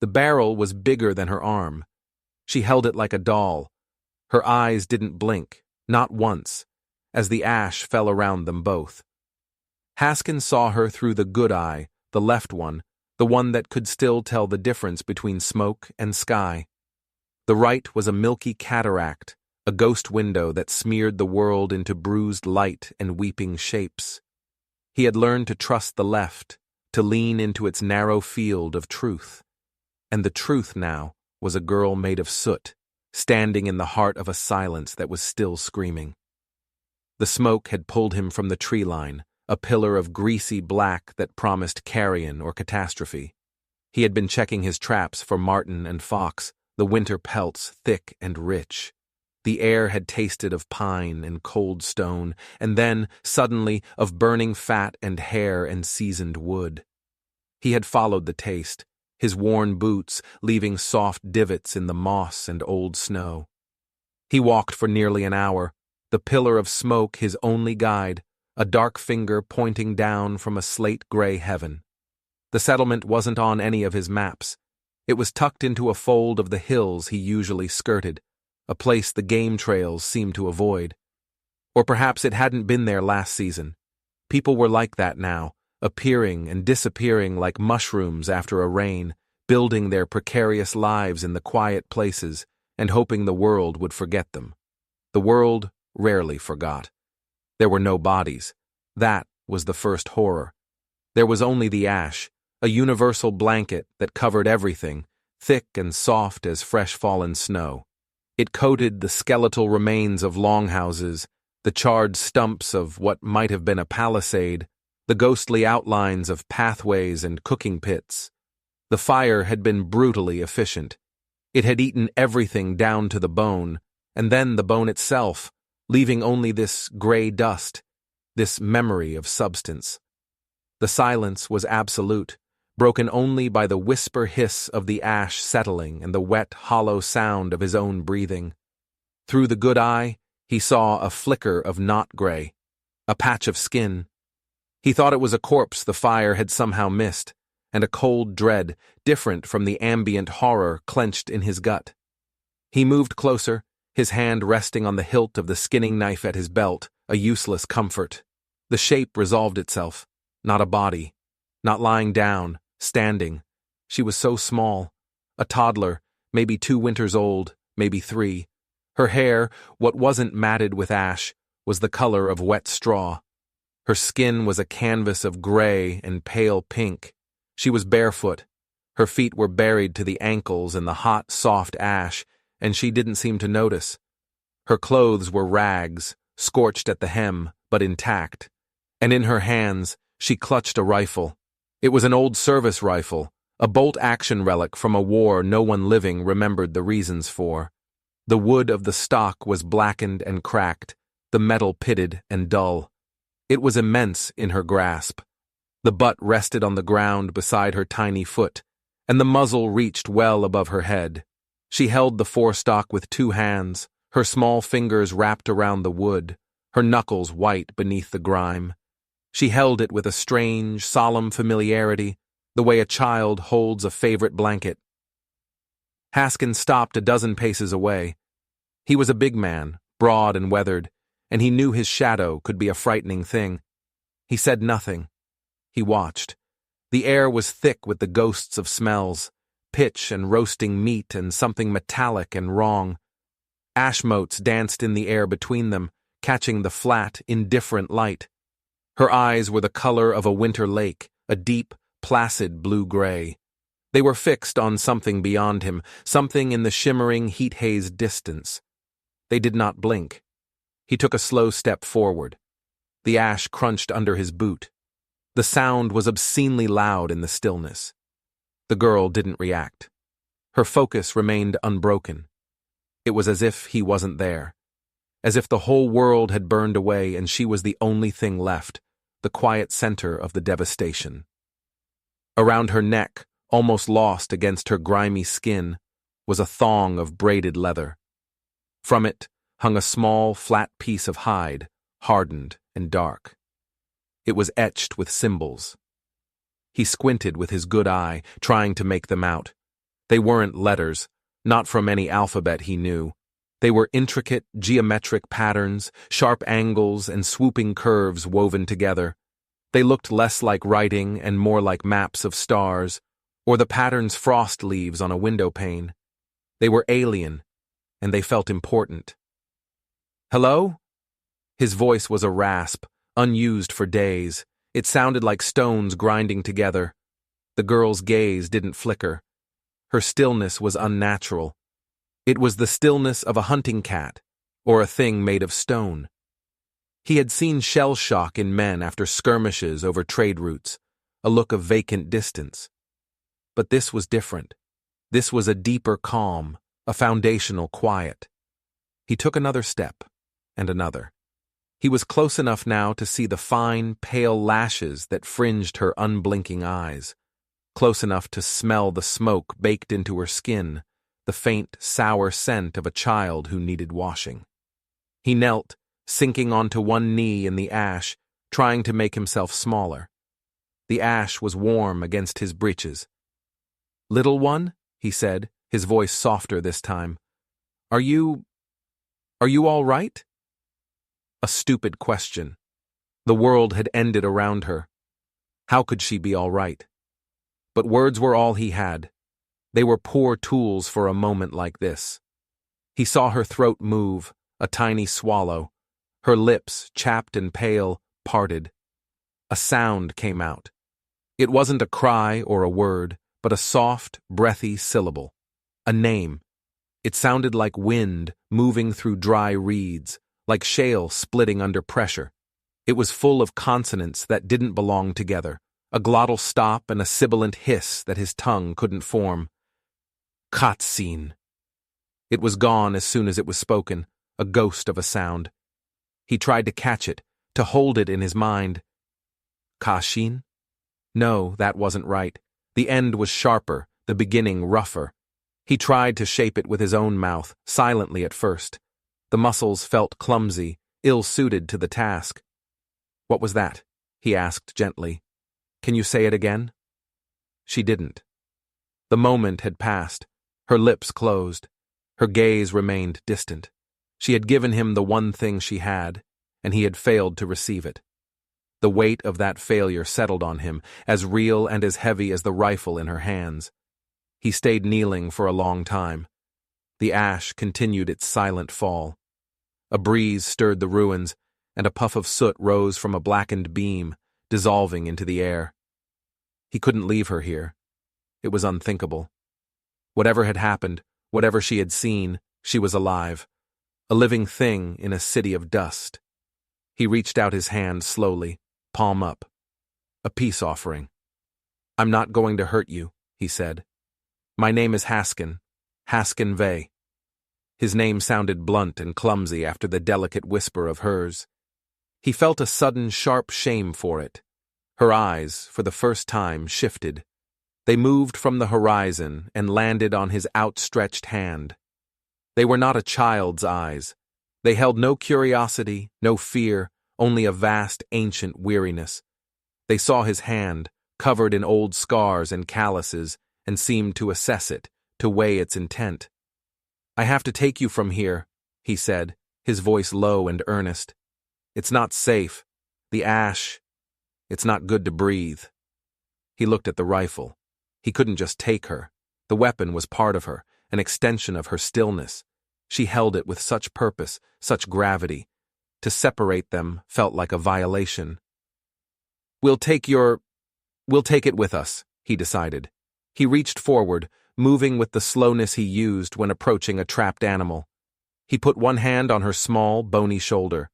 The barrel was bigger than her arm. She held it like a doll. Her eyes didn't blink, not once, as the ash fell around them both. Haskins saw her through the good eye, the left one, the one that could still tell the difference between smoke and sky. The right was a milky cataract, a ghost window that smeared the world into bruised light and weeping shapes. He had learned to trust the left, to lean into its narrow field of truth. And the truth now was a girl made of soot, standing in the heart of a silence that was still screaming. The smoke had pulled him from the tree line, a pillar of greasy black that promised carrion or catastrophe. He had been checking his traps for marten and fox, the winter pelts thick and rich. The air had tasted of pine and cold stone, and then, suddenly, of burning fat and hair and seasoned wood. He had followed the taste, his worn boots leaving soft divots in the moss and old snow. He walked for nearly an hour, the pillar of smoke his only guide, a dark finger pointing down from a slate-gray heaven. The settlement wasn't on any of his maps. It was tucked into a fold of the hills he usually skirted, a place the game trails seemed to avoid. Or perhaps it hadn't been there last season. People were like that now, appearing and disappearing like mushrooms after a rain, building their precarious lives in the quiet places and hoping the world would forget them. The world rarely forgot. There were no bodies. That was the first horror. There was only the ash, a universal blanket that covered everything, thick and soft as fresh fallen snow. It coated the skeletal remains of longhouses, the charred stumps of what might have been a palisade, the ghostly outlines of pathways and cooking pits. The fire had been brutally efficient. It had eaten everything down to the bone, and then the bone itself, leaving only this gray dust, this memory of substance. The silence was absolute, broken only by the whisper hiss of the ash settling and the wet, hollow sound of his own breathing. Through the good eye, he saw a flicker of knot gray, a patch of skin. He thought it was a corpse the fire had somehow missed, and a cold dread, different from the ambient horror, clenched in his gut. He moved closer, his hand resting on the hilt of the skinning knife at his belt, a useless comfort. The shape resolved itself, not a body, not lying down, standing. She was so small, a toddler, maybe 2 winters old, maybe 3. Her hair, what wasn't matted with ash, was the color of wet straw. Her skin was a canvas of gray and pale pink. She was barefoot. Her feet were buried to the ankles in the hot, soft ash, and she didn't seem to notice. Her clothes were rags, scorched at the hem, but intact. And in her hands, she clutched a rifle. It was an old service rifle, a bolt-action relic from a war no one living remembered the reasons for. The wood of the stock was blackened and cracked, the metal pitted and dull. It was immense in her grasp. The butt rested on the ground beside her tiny foot, and the muzzle reached well above her head. She held the forestock with 2 hands, her small fingers wrapped around the wood, her knuckles white beneath the grime. She held it with a strange, solemn familiarity, the way a child holds a favorite blanket. Haskins stopped a dozen paces away. He was a big man, broad and weathered, and he knew his shadow could be a frightening thing. He said nothing. He watched. The air was thick with the ghosts of smells, pitch and roasting meat and something metallic and wrong. Ash motes danced in the air between them, catching the flat, indifferent light. Her eyes were the color of a winter lake, a deep, placid blue-gray. They were fixed on something beyond him, something in the shimmering, heat-hazed distance. They did not blink. He took a slow step forward. The ash crunched under his boot. The sound was obscenely loud in the stillness. The girl didn't react. Her focus remained unbroken. It was as if he wasn't there. As if the whole world had burned away and she was the only thing left, the quiet center of the devastation. Around her neck, almost lost against her grimy skin, was a thong of braided leather. From it hung a small, flat piece of hide, hardened and dark. It was etched with symbols. He squinted with his good eye, trying to make them out. They weren't letters, not from any alphabet he knew. They were intricate, geometric patterns, sharp angles and swooping curves woven together. They looked less like writing and more like maps of stars, or the pattern's frost leaves on a window pane. They were alien, and they felt important. "Hello?" His voice was a rasp, unused for days. It sounded like stones grinding together. The girl's gaze didn't flicker. Her stillness was unnatural. It was the stillness of a hunting cat, or a thing made of stone. He had seen shell shock in men after skirmishes over trade routes, a look of vacant distance. But this was different. This was a deeper calm, a foundational quiet. He took another step, and another. He was close enough now to see the fine, pale lashes that fringed her unblinking eyes, close enough to smell the smoke baked into her skin, the faint, sour scent of a child who needed washing. He knelt, sinking onto one knee in the ash, trying to make himself smaller. The ash was warm against his breeches. "Little one," he said, his voice softer this time. Are you all right?" A stupid question. The world had ended around her. How could she be all right? But words were all he had. They were poor tools for a moment like this. He saw her throat move, a tiny swallow. Her lips, chapped and pale, parted. A sound came out. It wasn't a cry or a word, but a soft, breathy syllable. A name. It sounded like wind moving through dry reeds, like shale splitting under pressure. It was full of consonants that didn't belong together, a glottal stop and a sibilant hiss that his tongue couldn't form. Cutscene. It was gone as soon as it was spoken, a ghost of a sound. He tried to catch it, to hold it in his mind. Kashin? No, that wasn't right. The end was sharper, the beginning rougher. He tried to shape it with his own mouth, silently at first. The muscles felt clumsy, ill-suited to the task. "What was that?" he asked gently. "Can you say it again?" She didn't. The moment had passed. Her lips closed. Her gaze remained distant. She had given him the one thing she had, and he had failed to receive it. The weight of that failure settled on him, as real and as heavy as the rifle in her hands. He stayed kneeling for a long time. The ash continued its silent fall. A breeze stirred the ruins, and a puff of soot rose from a blackened beam, dissolving into the air. He couldn't leave her here. It was unthinkable. Whatever had happened, whatever she had seen, she was alive. A living thing in a city of dust. He reached out his hand slowly, palm up. A peace offering. "I'm not going to hurt you," he said. "My name is Haskin. Haskin Vey." His name sounded blunt and clumsy after the delicate whisper of hers. He felt a sudden sharp shame for it. Her eyes, for the first time, shifted. They moved from the horizon and landed on his outstretched hand. They were not a child's eyes. They held no curiosity, no fear, only a vast, ancient weariness. They saw his hand, covered in old scars and calluses, and seemed to assess it, to weigh its intent. "I have to take you from here," he said, his voice low and earnest. "It's not safe. The ash. It's not good to breathe." He looked at the rifle. He couldn't just take her. The weapon was part of her, an extension of her stillness. She held it with such purpose, such gravity. To separate them felt like a violation. We'll take it with us," he decided. He reached forward, moving with the slowness he used when approaching a trapped animal. He put one hand on her small, bony shoulder.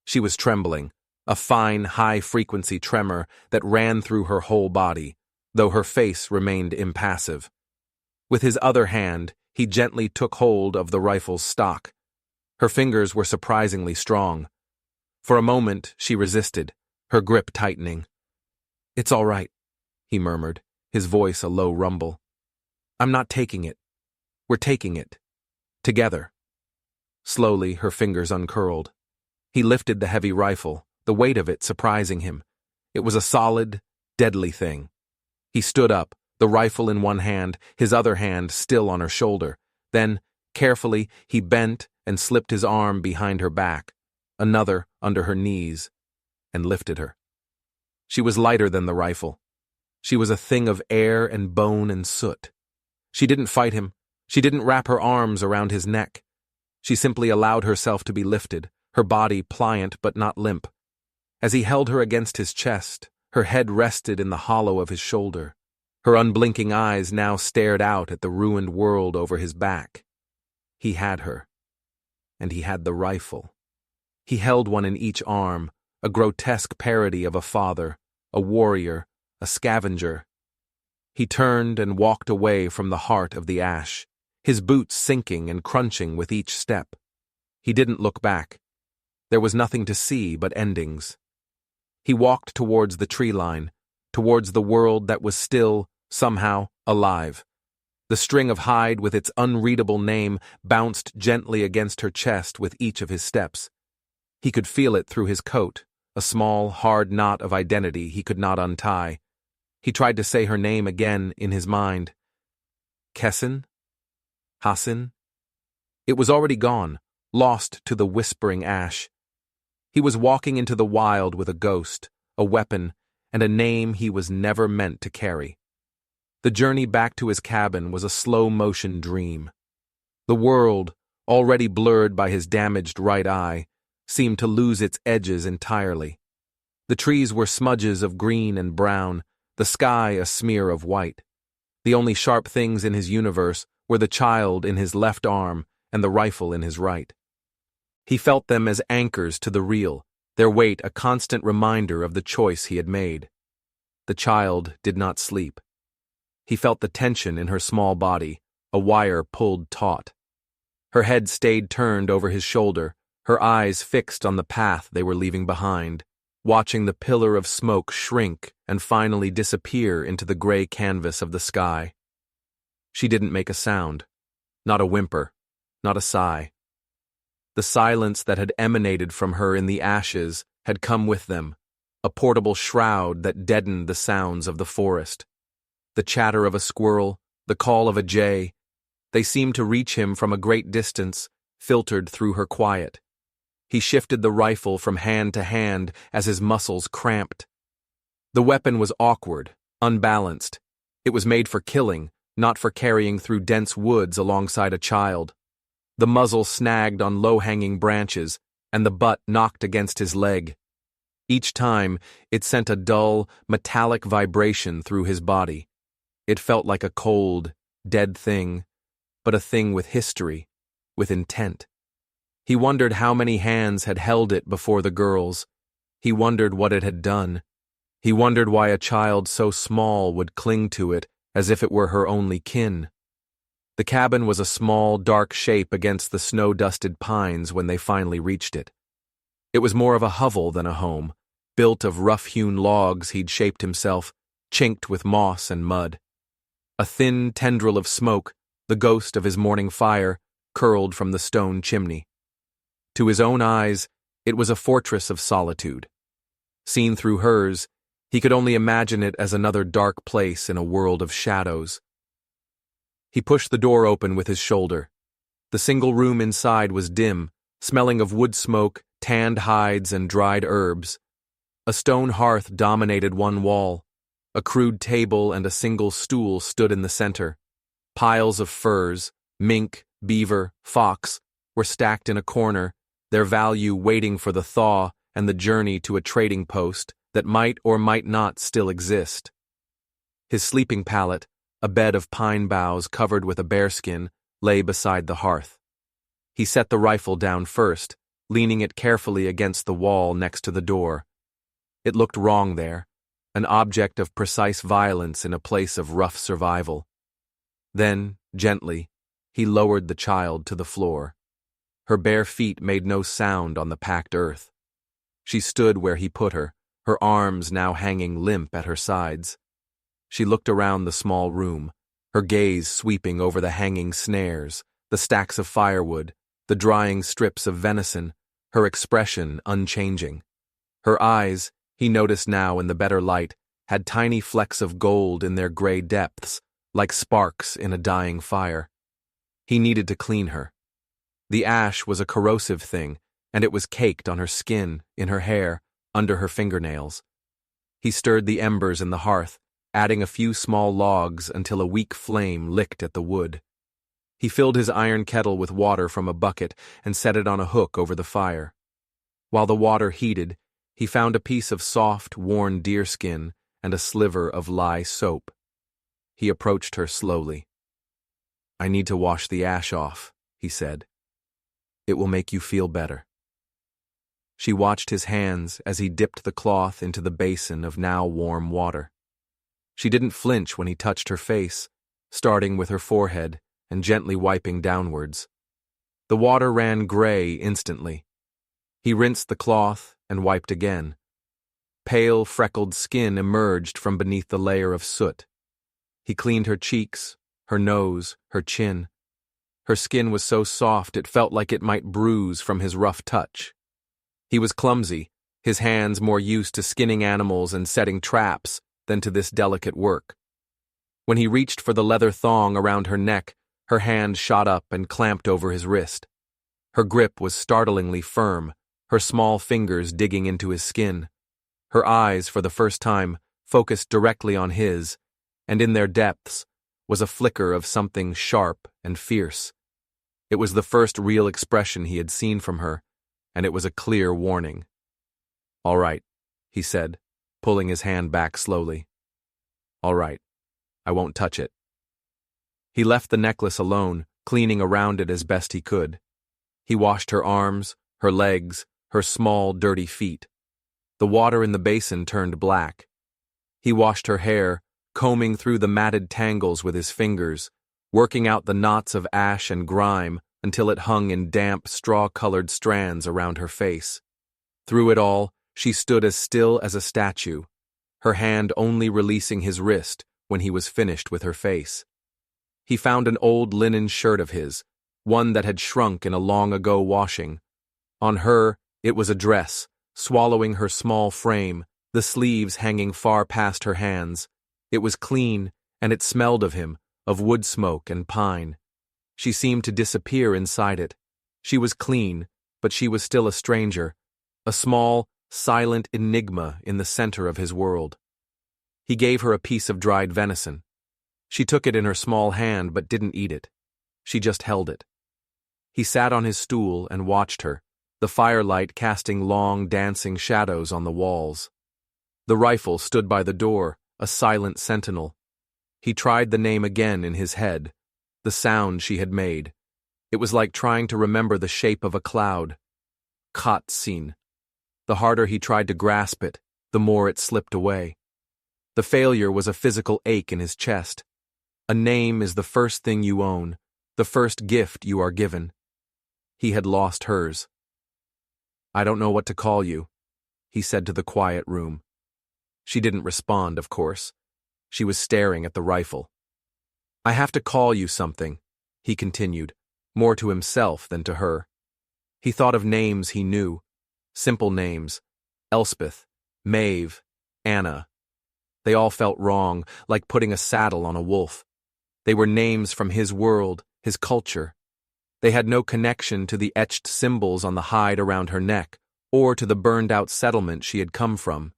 She was trembling, a fine, high-frequency tremor that ran through her whole body, though her face remained impassive. With his other hand, he gently took hold of the rifle's stock. Her fingers were surprisingly strong. For a moment, she resisted, her grip tightening. "It's all right," he murmured, his voice a low rumble. "I'm not taking it. We're taking it. Together." Slowly, her fingers uncurled. He lifted the heavy rifle, the weight of it surprising him. It was a solid, deadly thing. He stood up, the rifle in one hand, his other hand still on her shoulder. Then, carefully, he bent and slipped his arm behind her back, another under her knees, and lifted her. She was lighter than the rifle. She was a thing of air and bone and soot. She didn't fight him. She didn't wrap her arms around his neck. She simply allowed herself to be lifted, her body pliant but not limp. As he held her against his chest, her head rested in the hollow of his shoulder. Her unblinking eyes now stared out at the ruined world over his back. He had her. And he had the rifle. He held one in each arm, a grotesque parody of a father, a warrior, a scavenger. He turned and walked away from the heart of the ash, his boots sinking and crunching with each step. He didn't look back. There was nothing to see but endings. He walked towards the tree line, towards the world that was still, somehow, alive. The string of hide with its unreadable name bounced gently against her chest with each of his steps. He could feel it through his coat, a small, hard knot of identity he could not untie. He tried to say her name again in his mind. Kessin? Hassan? It was already gone, lost to the whispering ash. He was walking into the wild with a ghost, a weapon, and a name he was never meant to carry. The journey back to his cabin was a slow-motion dream. The world, already blurred by his damaged right eye, seemed to lose its edges entirely. The trees were smudges of green and brown, the sky a smear of white. The only sharp things in his universe were the child in his left arm and the rifle in his right. He felt them as anchors to the real, their weight a constant reminder of the choice he had made. The child did not sleep. He felt the tension in her small body, a wire pulled taut. Her head stayed turned over his shoulder, her eyes fixed on the path they were leaving behind, watching the pillar of smoke shrink and finally disappear into the gray canvas of the sky. She didn't make a sound, not a whimper, not a sigh. The silence that had emanated from her in the ashes had come with them, a portable shroud that deadened the sounds of the forest. The chatter of a squirrel, the call of a jay, they seemed to reach him from a great distance, filtered through her quiet. He shifted the rifle from hand to hand as his muscles cramped. The weapon was awkward, unbalanced. It was made for killing, not for carrying through dense woods alongside a child. The muzzle snagged on low-hanging branches, and the butt knocked against his leg. Each time, it sent a dull, metallic vibration through his body. It felt like a cold, dead thing, but a thing with history, with intent. He wondered how many hands had held it before the girls. He wondered what it had done. He wondered why a child so small would cling to it as if it were her only kin. The cabin was a small, dark shape against the snow-dusted pines when they finally reached it. It was more of a hovel than a home, built of rough-hewn logs he'd shaped himself, chinked with moss and mud. A thin tendril of smoke, the ghost of his morning fire, curled from the stone chimney. To his own eyes, it was a fortress of solitude. Seen through hers, he could only imagine it as another dark place in a world of shadows. He pushed the door open with his shoulder. The single room inside was dim, smelling of wood smoke, tanned hides, and dried herbs. A stone hearth dominated one wall. A crude table and a single stool stood in the center. Piles of furs, mink, beaver, fox, were stacked in a corner, their value waiting for the thaw and the journey to a trading post that might or might not still exist. His sleeping pallet, a bed of pine boughs covered with a bearskin, lay beside the hearth. He set the rifle down first, leaning it carefully against the wall next to the door. It looked wrong there, an object of precise violence in a place of rough survival. Then, gently, he lowered the child to the floor. Her bare feet made no sound on the packed earth. She stood where he put her, her arms now hanging limp at her sides. She looked around the small room, her gaze sweeping over the hanging snares, the stacks of firewood, the drying strips of venison, her expression unchanging. Her eyes, he noticed now in the better light, had tiny flecks of gold in their gray depths, like sparks in a dying fire. He needed to clean her. The ash was a corrosive thing, and it was caked on her skin, in her hair, under her fingernails. He stirred the embers in the hearth, adding a few small logs until a weak flame licked at the wood. He filled his iron kettle with water from a bucket and set it on a hook over the fire. While the water heated, he found a piece of soft, worn deerskin and a sliver of lye soap. He approached her slowly. "I need to wash the ash off," he said. "It will make you feel better." She watched his hands as he dipped the cloth into the basin of now warm water. She didn't flinch when he touched her face, starting with her forehead and gently wiping downwards. The water ran gray instantly. He rinsed the cloth and wiped again. Pale, freckled skin emerged from beneath the layer of soot. He cleaned her cheeks, her nose, her chin. Her skin was so soft it felt like it might bruise from his rough touch. He was clumsy, his hands more used to skinning animals and setting traps than to this delicate work. When he reached for the leather thong around her neck, her hand shot up and clamped over his wrist. Her grip was startlingly firm, her small fingers digging into his skin. Her eyes, for the first time, focused directly on his, and in their depths was a flicker of something sharp and fierce. It was the first real expression he had seen from her, and it was a clear warning. "All right," he said, pulling his hand back slowly. "All right. I won't touch it." He left the necklace alone, cleaning around it as best he could. He washed her arms, her legs, her small, dirty feet. The water in the basin turned black. He washed her hair, combing through the matted tangles with his fingers, working out the knots of ash and grime until it hung in damp, straw-colored strands around her face. Through it all, she stood as still as a statue, her hand only releasing his wrist when he was finished with her face. He found an old linen shirt of his, one that had shrunk in a long-ago washing. On her, it was a dress, swallowing her small frame, the sleeves hanging far past her hands. It was clean, and it smelled of him, of wood smoke and pine. She seemed to disappear inside it. She was clean, but she was still a stranger, a small, silent enigma in the center of his world. He gave her a piece of dried venison. She took it in her small hand but didn't eat it. She just held it. He sat on his stool and watched her, the firelight casting long, dancing shadows on the walls. The rifle stood by the door, a silent sentinel. He tried the name again in his head, the sound she had made. It was like trying to remember the shape of a cloud. Katzin. The harder he tried to grasp it, the more it slipped away. The failure was a physical ache in his chest. A name is the first thing you own, the first gift you are given. He had lost hers. "I don't know what to call you," he said to the quiet room. She didn't respond, of course. She was staring at the rifle. "I have to call you something," he continued, more to himself than to her. He thought of names he knew, simple names, Elspeth, Maeve, Anna. They all felt wrong, like putting a saddle on a wolf. They were names from his world, his culture. They had no connection to the etched symbols on the hide around her neck, or to the burned-out settlement she had come from.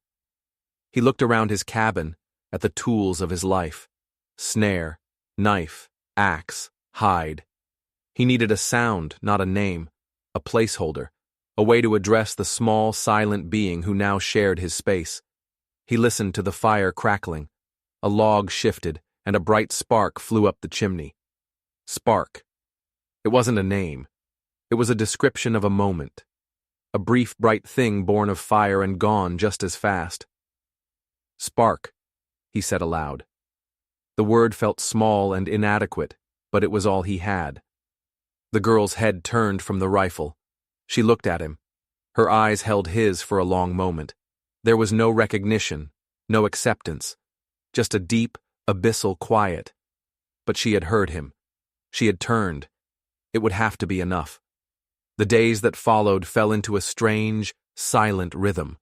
He looked around his cabin, at the tools of his life. Snare, knife, axe, hide. He needed a sound, not a name, a placeholder, a way to address the small, silent being who now shared his space. He listened to the fire crackling. A log shifted, and a bright spark flew up the chimney. Spark. It wasn't a name. It was a description of a moment. A brief, bright thing born of fire and gone just as fast. "Spark," he said aloud. The word felt small and inadequate, but it was all he had. The girl's head turned from the rifle. She looked at him. Her eyes held his for a long moment. There was no recognition, no acceptance, just a deep, abyssal quiet. But she had heard him. She had turned. It would have to be enough. The days that followed fell into a strange, silent rhythm.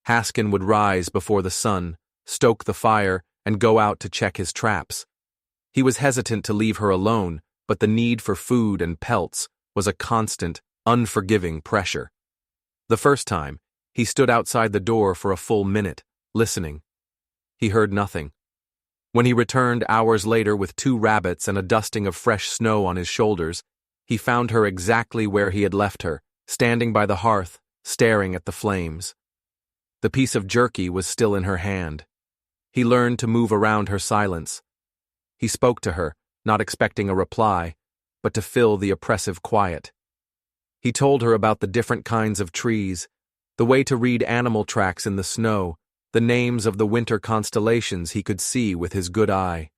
Haskin would rise before the sun, stoke the fire, and go out to check his traps. He was hesitant to leave her alone, but the need for food and pelts was a constant, unforgiving pressure. The first time, he stood outside the door for a full minute, listening. He heard nothing. When he returned hours later with 2 rabbits and a dusting of fresh snow on his shoulders, he found her exactly where he had left her, standing by the hearth, staring at the flames. The piece of jerky was still in her hand. He learned to move around her silence. He spoke to her, not expecting a reply, but to fill the oppressive quiet. He told her about the different kinds of trees, the way to read animal tracks in the snow, the names of the winter constellations he could see with his good eye.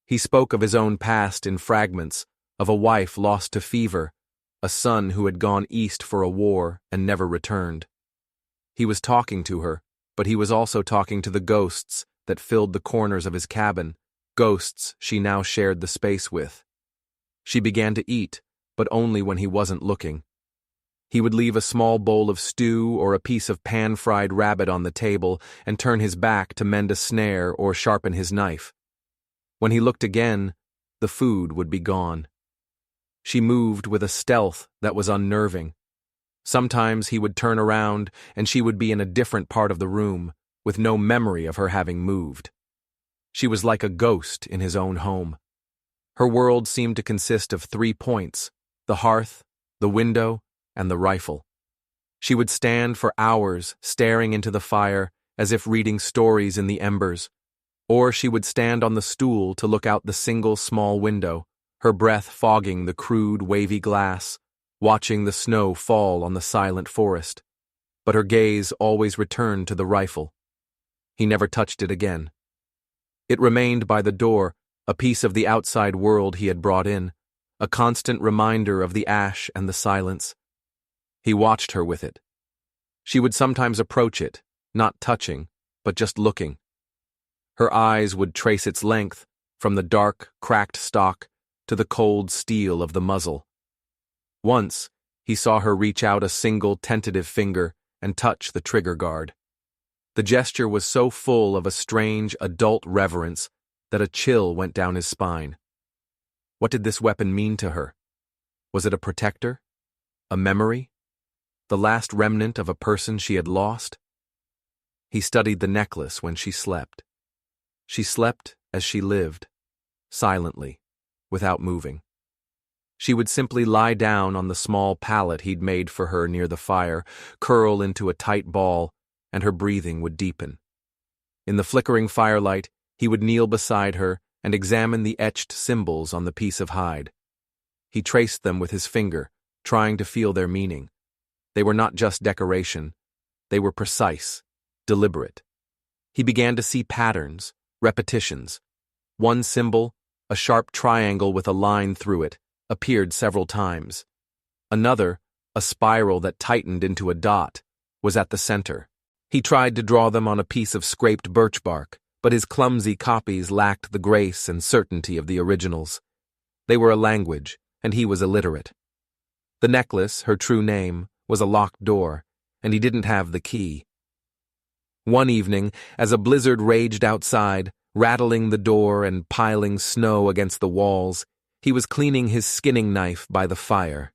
He spoke of his own past in fragments, of a wife lost to fever, a son who had gone east for a war and never returned. He was talking to her, but he was also talking to the ghosts that filled the corners of his cabin, ghosts she now shared the space with. She began to eat, but only when he wasn't looking. He would leave a small bowl of stew or a piece of pan-fried rabbit on the table and turn his back to mend a snare or sharpen his knife. When he looked again, the food would be gone. She moved with a stealth that was unnerving. Sometimes he would turn around and she would be in a different part of the room, with no memory of her having moved. She was like a ghost in his own home. Her world seemed to consist of 3 points: the hearth, the window, and the rifle. She would stand for hours staring into the fire as if reading stories in the embers, or she would stand on the stool to look out the single small window, her breath fogging the crude, wavy glass, watching the snow fall on the silent forest. But her gaze always returned to the rifle. He never touched it again. It remained by the door, a piece of the outside world he had brought in, a constant reminder of the ash and the silence. He watched her with it. She would sometimes approach it, not touching, but just looking. Her eyes would trace its length, from the dark, cracked stock to the cold steel of the muzzle. Once, he saw her reach out a single tentative finger and touch the trigger guard. The gesture was so full of a strange, adult reverence that a chill went down his spine. What did this weapon mean to her? Was it a protector? A memory? The last remnant of a person she had lost? He studied the necklace when she slept. She slept as she lived, silently, without moving. She would simply lie down on the small pallet he'd made for her near the fire, curl into a tight ball, and her breathing would deepen. In the flickering firelight, he would kneel beside her and examine the etched symbols on the piece of hide. He traced them with his finger, trying to feel their meaning. They were not just decoration. They were precise, deliberate. He began to see patterns, repetitions. One symbol, a sharp triangle with a line through it, appeared several times. Another, a spiral that tightened into a dot, was at the center. He tried to draw them on a piece of scraped birch bark, but his clumsy copies lacked the grace and certainty of the originals. They were a language, and he was illiterate. The necklace, her true name, was a locked door, and he didn't have the key. One evening, as a blizzard raged outside, rattling the door and piling snow against the walls, he was cleaning his skinning knife by the fire.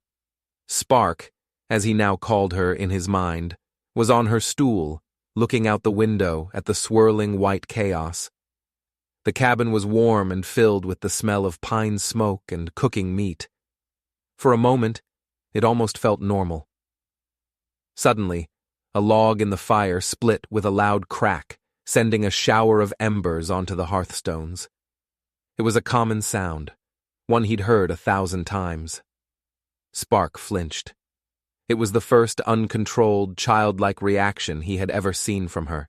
Spark, as he now called her in his mind, was on her stool, looking out the window at the swirling white chaos. The cabin was warm and filled with the smell of pine smoke and cooking meat. For a moment, it almost felt normal. Suddenly, a log in the fire split with a loud crack, sending a shower of embers onto the hearthstones. It was a common sound, one he'd heard 1,000 times. Spark flinched. It was the first uncontrolled, childlike reaction he had ever seen from her.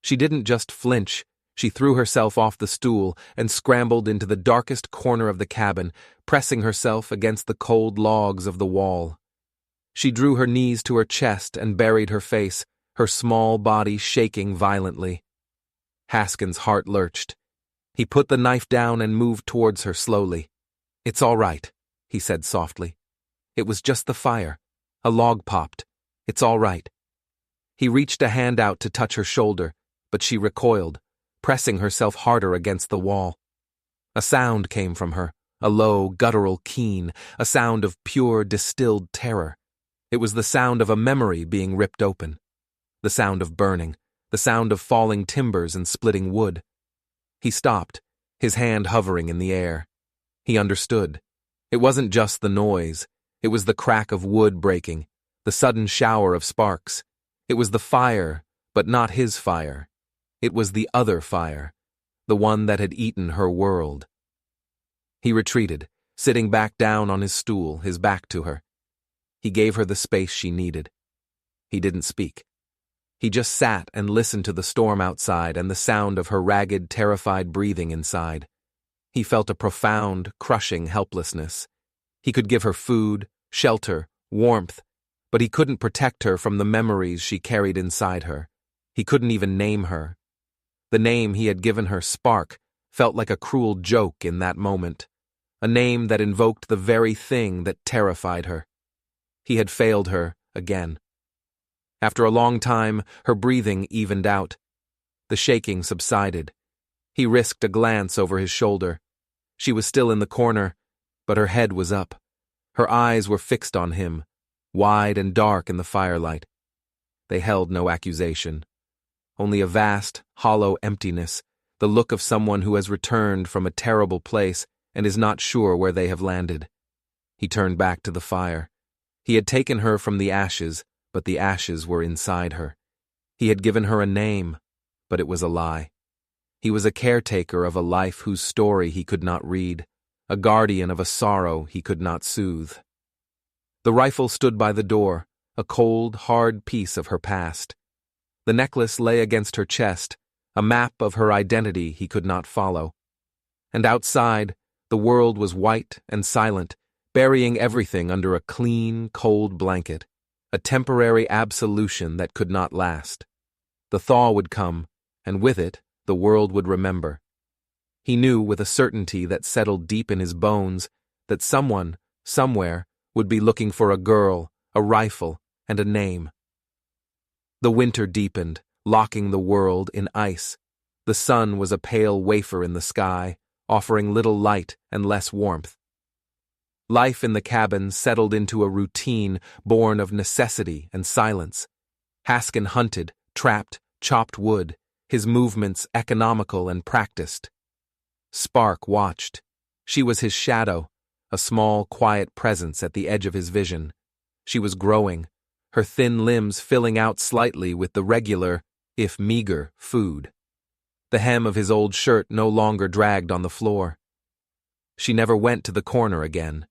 She didn't just flinch, she threw herself off the stool and scrambled into the darkest corner of the cabin, pressing herself against the cold logs of the wall. She drew her knees to her chest and buried her face, her small body shaking violently. Haskin's heart lurched. He put the knife down and moved towards her slowly. "It's all right," he said softly. "It was just the fire. A log popped. It's all right." He reached a hand out to touch her shoulder, but she recoiled, pressing herself harder against the wall. A sound came from her, a low, guttural keen, a sound of pure, distilled terror. It was the sound of a memory being ripped open. The sound of burning, the sound of falling timbers and splitting wood. He stopped, his hand hovering in the air. He understood. It wasn't just the noise. It was the crack of wood breaking, the sudden shower of sparks. It was the fire, but not his fire. It was the other fire, the one that had eaten her world. He retreated, sitting back down on his stool, his back to her. He gave her the space she needed. He didn't speak. He just sat and listened to the storm outside and the sound of her ragged, terrified breathing inside. He felt a profound, crushing helplessness. He could give her food, shelter, warmth, but he couldn't protect her from the memories she carried inside her. He couldn't even name her. The name he had given her, Spark, felt like a cruel joke in that moment, a name that invoked the very thing that terrified her. He had failed her again. After a long time, her breathing evened out. The shaking subsided. He risked a glance over his shoulder. She was still in the corner, but her head was up. Her eyes were fixed on him, wide and dark in the firelight. They held no accusation. Only a vast, hollow emptiness, the look of someone who has returned from a terrible place and is not sure where they have landed. He turned back to the fire. He had taken her from the ashes, but the ashes were inside her. He had given her a name, but it was a lie. He was a caretaker of a life whose story he could not read, a guardian of a sorrow he could not soothe. The rifle stood by the door, a cold, hard piece of her past. The necklace lay against her chest, a map of her identity he could not follow. And outside, the world was white and silent, burying everything under a clean, cold blanket, a temporary absolution that could not last. The thaw would come, and with it, the world would remember. He knew with a certainty that settled deep in his bones that someone, somewhere, would be looking for a girl, a rifle, and a name. The winter deepened, locking the world in ice. The sun was a pale wafer in the sky, offering little light and less warmth. Life in the cabin settled into a routine born of necessity and silence. Haskin hunted, trapped, chopped wood, his movements economical and practiced. Spark watched. She was his shadow, a small, quiet presence at the edge of his vision. She was growing, her thin limbs filling out slightly with the regular, if meager, food. The hem of his old shirt no longer dragged on the floor. She never went to the corner again.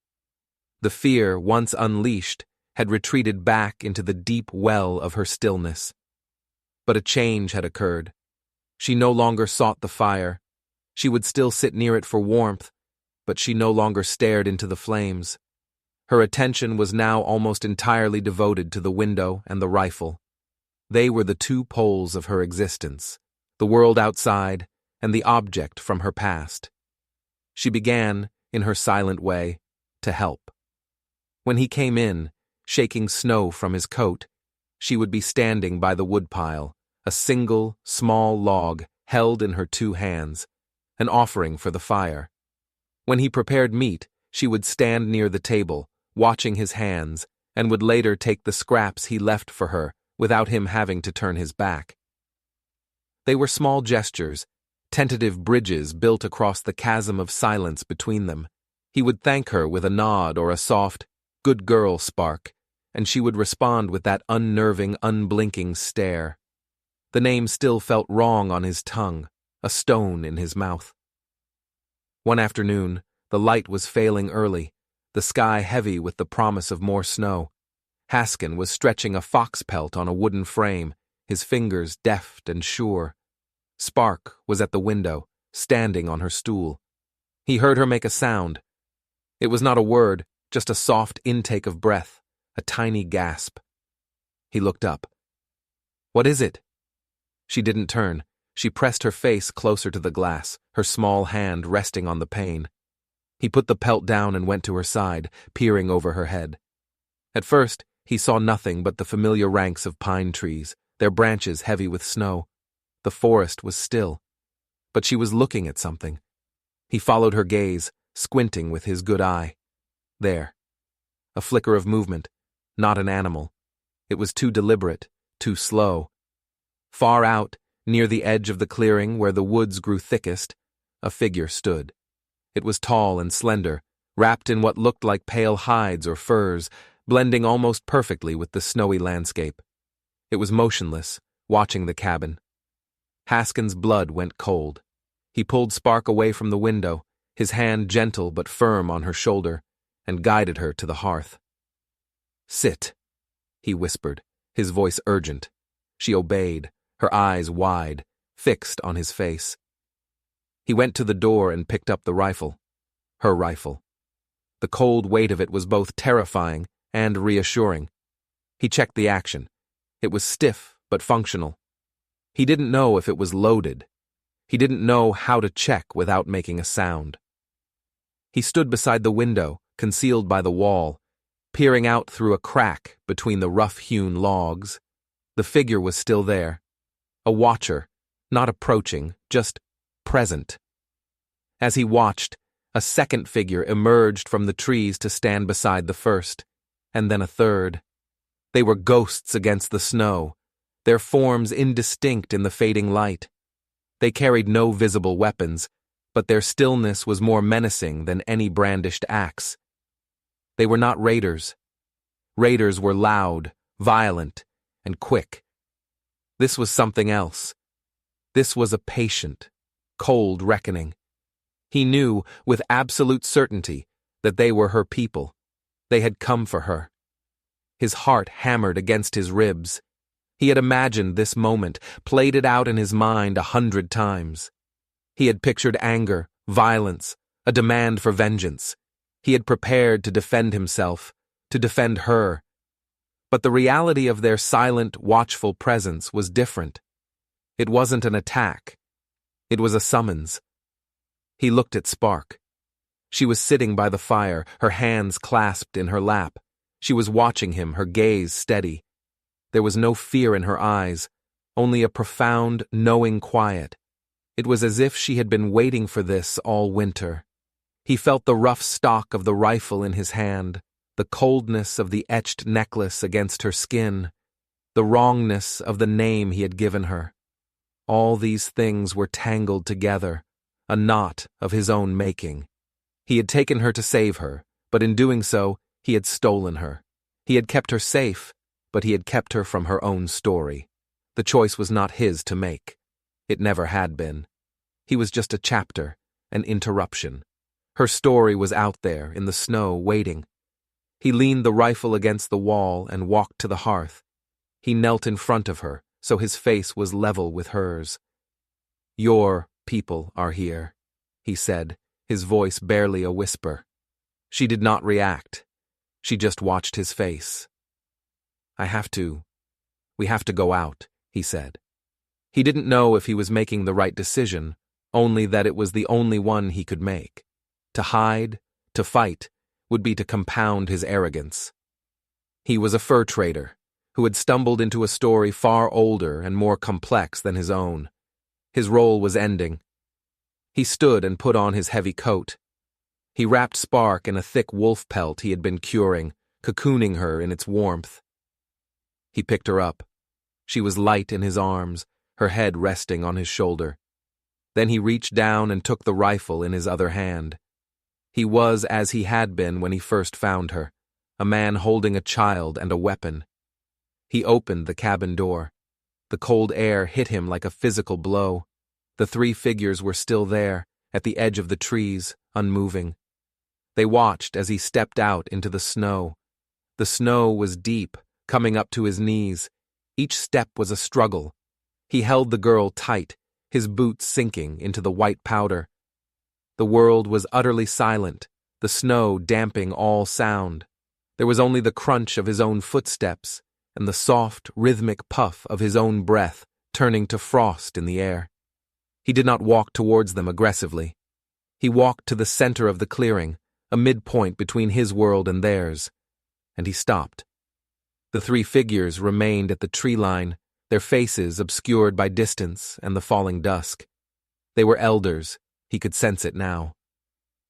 The fear, once unleashed, had retreated back into the deep well of her stillness. But a change had occurred. She no longer sought the fire. She would still sit near it for warmth, but she no longer stared into the flames. Her attention was now almost entirely devoted to the window and the rifle. They were the two poles of her existence, the world outside and the object from her past. She began, in her silent way, to help. When he came in, shaking snow from his coat, she would be standing by the woodpile, a single, small log held in her two hands, an offering for the fire. When he prepared meat, she would stand near the table, watching his hands, and would later take the scraps he left for her without him having to turn his back. They were small gestures, tentative bridges built across the chasm of silence between them. He would thank her with a nod or a soft, "Good girl, Spark," and she would respond with that unnerving, unblinking stare. The name still felt wrong on his tongue, a stone in his mouth. One afternoon, the light was failing early, the sky heavy with the promise of more snow. Haskin was stretching a fox pelt on a wooden frame, his fingers deft and sure. Spark was at the window, standing on her stool. He heard her make a sound. It was not a word, just a soft intake of breath, a tiny gasp. He looked up. "What is it?" She didn't turn. She pressed her face closer to the glass, her small hand resting on the pane. He put the pelt down and went to her side, peering over her head. At first, he saw nothing but the familiar ranks of pine trees, their branches heavy with snow. The forest was still. But she was looking at something. He followed her gaze, squinting with his good eye. There. A flicker of movement, not an animal. It was too deliberate, too slow. Far out, near the edge of the clearing where the woods grew thickest, a figure stood. It was tall and slender, wrapped in what looked like pale hides or furs, blending almost perfectly with the snowy landscape. It was motionless, watching the cabin. Haskin's blood went cold. He pulled Spark away from the window, his hand gentle but firm on her shoulder, and guided her to the hearth. "Sit," he whispered, his voice urgent. She obeyed, her eyes wide, fixed on his face. He went to the door and picked up the rifle. Her rifle. The cold weight of it was both terrifying and reassuring. He checked the action. It was stiff but functional. He didn't know if it was loaded. He didn't know how to check without making a sound. He stood beside the window, concealed by the wall, peering out through a crack between the rough-hewn logs. The figure was still there. A watcher, not approaching, just present. As he watched, a second figure emerged from the trees to stand beside the first, and then a third. They were ghosts against the snow, their forms indistinct in the fading light. They carried no visible weapons, but their stillness was more menacing than any brandished axe. They were not raiders. Raiders were loud, violent, and quick. This was something else. This was a patient, cold reckoning. He knew, with absolute certainty, that they were her people. They had come for her. His heart hammered against his ribs. He had imagined this moment, played it out in his mind 100 times. He had pictured anger, violence, a demand for vengeance. He had prepared to defend himself, to defend her. But the reality of their silent, watchful presence was different. It wasn't an attack. It was a summons. He looked at Spark. She was sitting by the fire, her hands clasped in her lap. She was watching him, her gaze steady. There was no fear in her eyes, only a profound, knowing quiet. It was as if she had been waiting for this all winter. He felt the rough stock of the rifle in his hand, the coldness of the etched necklace against her skin, the wrongness of the name he had given her. All these things were tangled together, a knot of his own making. He had taken her to save her, but in doing so, he had stolen her. He had kept her safe, but he had kept her from her own story. The choice was not his to make. It never had been. He was just a chapter, an interruption. Her story was out there, in the snow, waiting. He leaned the rifle against the wall and walked to the hearth. He knelt in front of her, so his face was level with hers. "Your people are here," he said, his voice barely a whisper. She did not react. She just watched his face. We have to go out," he said. He didn't know if he was making the right decision, only that it was the only one he could make. To hide, to fight, would be to compound his arrogance. He was a fur trader, who had stumbled into a story far older and more complex than his own. His role was ending. He stood and put on his heavy coat. He wrapped Spark in a thick wolf pelt he had been curing, cocooning her in its warmth. He picked her up. She was light in his arms, her head resting on his shoulder. Then he reached down and took the rifle in his other hand. He was as he had been when he first found her, a man holding a child and a weapon. He opened the cabin door. The cold air hit him like a physical blow. The three figures were still there, at the edge of the trees, unmoving. They watched as he stepped out into the snow. The snow was deep, coming up to his knees. Each step was a struggle. He held the girl tight, his boots sinking into the white powder. The world was utterly silent, the snow damping all sound. There was only the crunch of his own footsteps and the soft, rhythmic puff of his own breath turning to frost in the air. He did not walk towards them aggressively. He walked to the center of the clearing, a midpoint between his world and theirs, and he stopped. The three figures remained at the tree line, their faces obscured by distance and the falling dusk. They were elders, he could sense it now.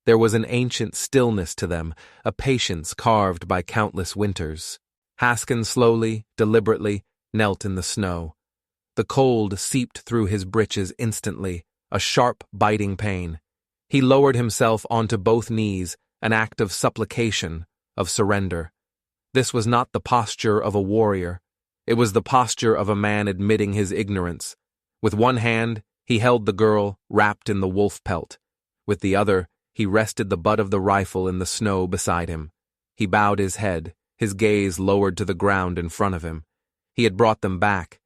There was an ancient stillness to them, a patience carved by countless winters. Haskin slowly, deliberately, knelt in the snow. The cold seeped through his breeches instantly, a sharp, biting pain. He lowered himself onto both knees, an act of supplication, of surrender. This was not the posture of a warrior. It was the posture of a man admitting his ignorance. With one hand, he held the girl, wrapped in the wolf pelt. With the other, he rested the butt of the rifle in the snow beside him. He bowed his head, his gaze lowered to the ground in front of him. He had brought them back.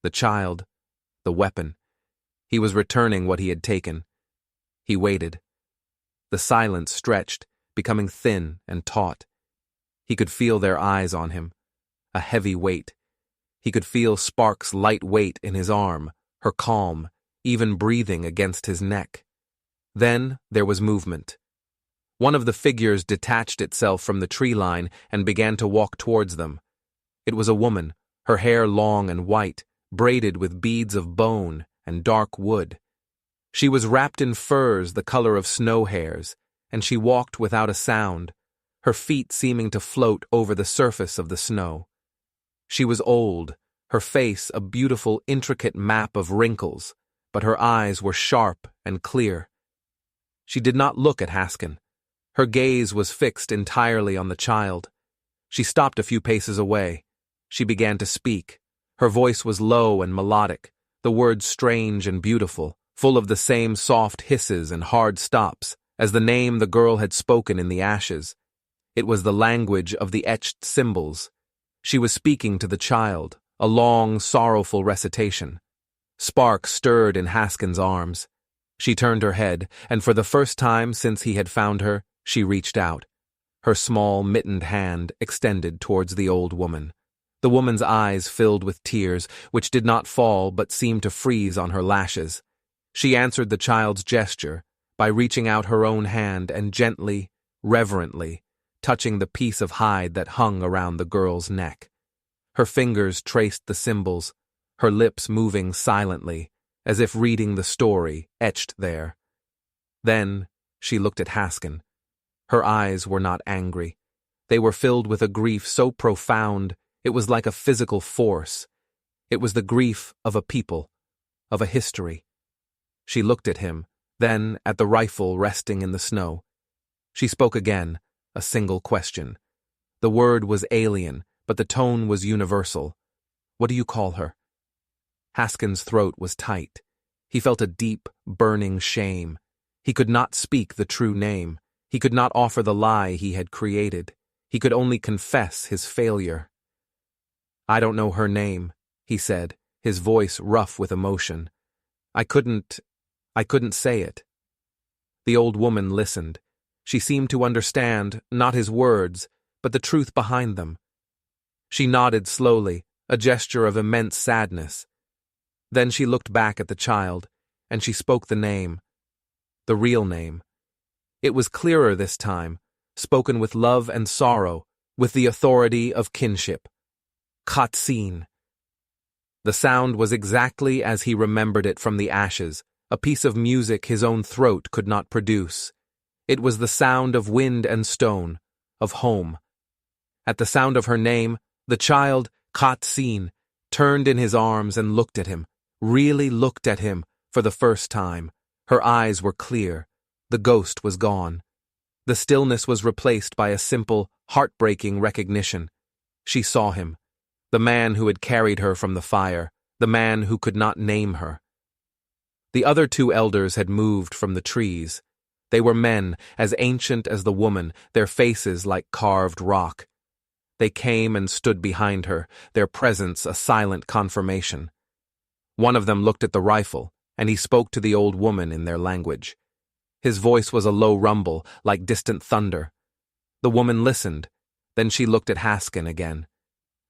The child, the weapon. He was returning what he had taken. He waited. The silence stretched, becoming thin and taut. He could feel their eyes on him, a heavy weight. He could feel Spark's light weight in his arm, her calm, even breathing against his neck. Then there was movement. One of the figures detached itself from the tree line and began to walk towards them. It was a woman, her hair long and white, braided with beads of bone and dark wood. She was wrapped in furs the color of snow hairs, and she walked without a sound, her feet seeming to float over the surface of the snow. She was old, her face a beautiful, intricate map of wrinkles, but her eyes were sharp and clear. She did not look at Haskin. Her gaze was fixed entirely on the child. She stopped a few paces away. She began to speak. Her voice was low and melodic, the words strange and beautiful, full of the same soft hisses and hard stops as the name the girl had spoken in the ashes. It was the language of the etched symbols. She was speaking to the child, a long, sorrowful recitation. Spark stirred in Haskin's arms. She turned her head, and for the first time since he had found her, she reached out. Her small, mittened hand extended towards the old woman. The woman's eyes filled with tears, which did not fall but seemed to freeze on her lashes. She answered the child's gesture by reaching out her own hand and gently, reverently, touching the piece of hide that hung around the girl's neck. Her fingers traced the symbols, her lips moving silently, as if reading the story etched there. Then she looked at Haskin. Her eyes were not angry. They were filled with a grief so profound it was like a physical force. It was the grief of a people, of a history. She looked at him, then at the rifle resting in the snow. She spoke again, a single question. The word was alien, but the tone was universal. What do you call her? Haskin's throat was tight. He felt a deep, burning shame. He could not speak the true name. He could not offer the lie he had created. He could only confess his failure. I don't know her name, he said, his voice rough with emotion. I couldn't say it. The old woman listened. She seemed to understand, not his words, but the truth behind them. She nodded slowly, a gesture of immense sadness. Then she looked back at the child, and she spoke the name. The real name. It was clearer this time, spoken with love and sorrow, with the authority of kinship. Katsin. The sound was exactly as he remembered it from the ashes, a piece of music his own throat could not produce. It was the sound of wind and stone, of home. At the sound of her name, the child, Katsin, turned in his arms and looked at him, really looked at him for the first time. Her eyes were clear. The ghost was gone. The stillness was replaced by a simple, heartbreaking recognition. She saw him. The man who had carried her from the fire, the man who could not name her. The other two elders had moved from the trees. They were men, as ancient as the woman, their faces like carved rock. They came and stood behind her, their presence a silent confirmation. One of them looked at the rifle, and he spoke to the old woman in their language. His voice was a low rumble, like distant thunder. The woman listened, then she looked at Haskin again.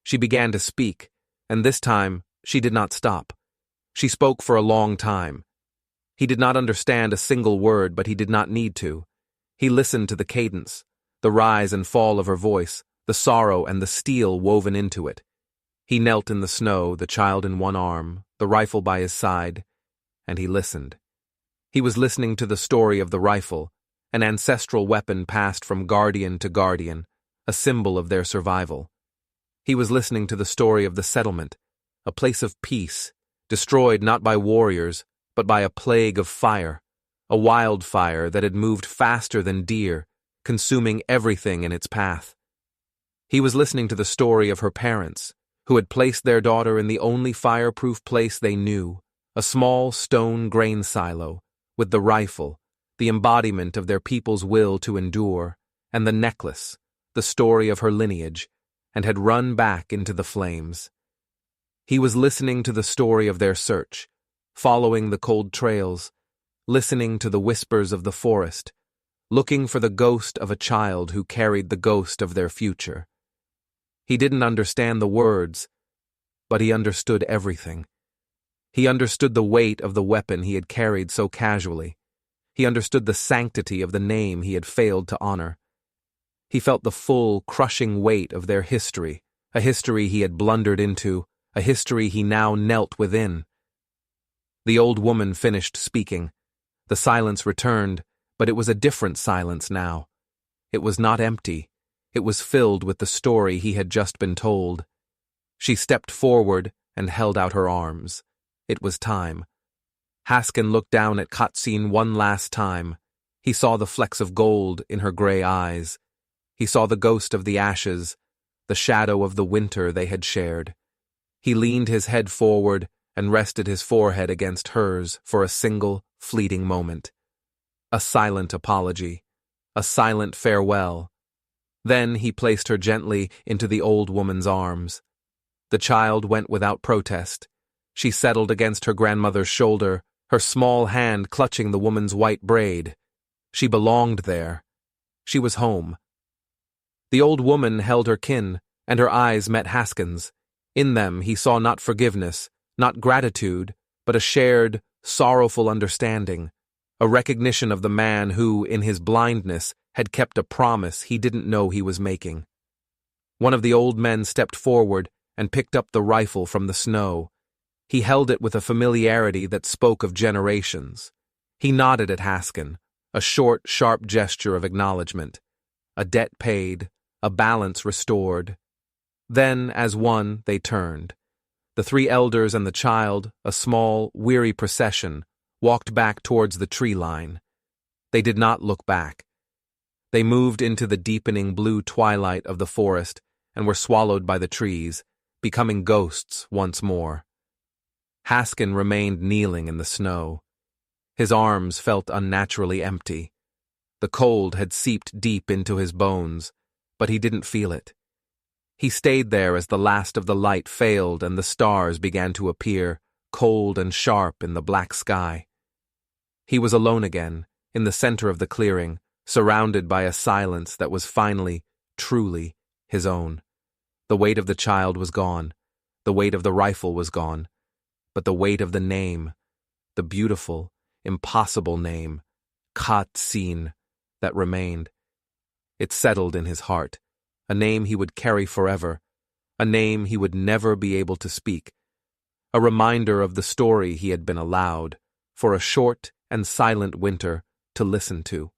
She began to speak, and this time she did not stop. She spoke for a long time. He did not understand a single word, but he did not need to. He listened to the cadence, the rise and fall of her voice, the sorrow and the steel woven into it. He knelt in the snow, the child in one arm, the rifle by his side, and he listened. He was listening to the story of the rifle, an ancestral weapon passed from guardian to guardian, a symbol of their survival. He was listening to the story of the settlement, a place of peace, destroyed not by warriors, but by a plague of fire, a wildfire that had moved faster than deer, consuming everything in its path. He was listening to the story of her parents, who had placed their daughter in the only fireproof place they knew, a small stone grain silo, with the rifle, the embodiment of their people's will to endure, and the necklace, the story of her lineage, and had run back into the flames. He was listening to the story of their search, following the cold trails, listening to the whispers of the forest, looking for the ghost of a child who carried the ghost of their future. He didn't understand the words, but he understood everything. He understood the weight of the weapon he had carried so casually. He understood the sanctity of the name he had failed to honor. He felt the full, crushing weight of their history, a history he had blundered into, a history he now knelt within. The old woman finished speaking. The silence returned, but it was a different silence now. It was not empty. It was filled with the story he had just been told. She stepped forward and held out her arms. It was time. Haskin looked down at Katzin one last time. He saw the flecks of gold in her gray eyes. He saw the ghost of the ashes, the shadow of the winter they had shared. He leaned his head forward and rested his forehead against hers for a single, fleeting moment. A silent apology, a silent farewell. Then he placed her gently into the old woman's arms. The child went without protest. She settled against her grandmother's shoulder, her small hand clutching the woman's white braid. She belonged there. She was home. The old woman held her kin, and her eyes met Haskin's. In them he saw not forgiveness, not gratitude, but a shared, sorrowful understanding, a recognition of the man who, in his blindness, had kept a promise he didn't know he was making. One of the old men stepped forward and picked up the rifle from the snow. He held it with a familiarity that spoke of generations. He nodded at Haskin, a short, sharp gesture of acknowledgement. A debt paid, a balance restored. Then, as one, they turned. The three elders and the child, a small, weary procession, walked back towards the tree line. They did not look back. They moved into the deepening blue twilight of the forest and were swallowed by the trees, becoming ghosts once more. Haskin remained kneeling in the snow. His arms felt unnaturally empty. The cold had seeped deep into his bones, but he didn't feel it. He stayed there as the last of the light failed and the stars began to appear, cold and sharp in the black sky. He was alone again, in the center of the clearing, surrounded by a silence that was finally, truly, his own. The weight of the child was gone. The weight of the rifle was gone. But the weight of the name, the beautiful, impossible name, Katzin, that remained. It settled in his heart, a name he would carry forever, a name he would never be able to speak, a reminder of the story he had been allowed, for a short and silent winter, to listen to.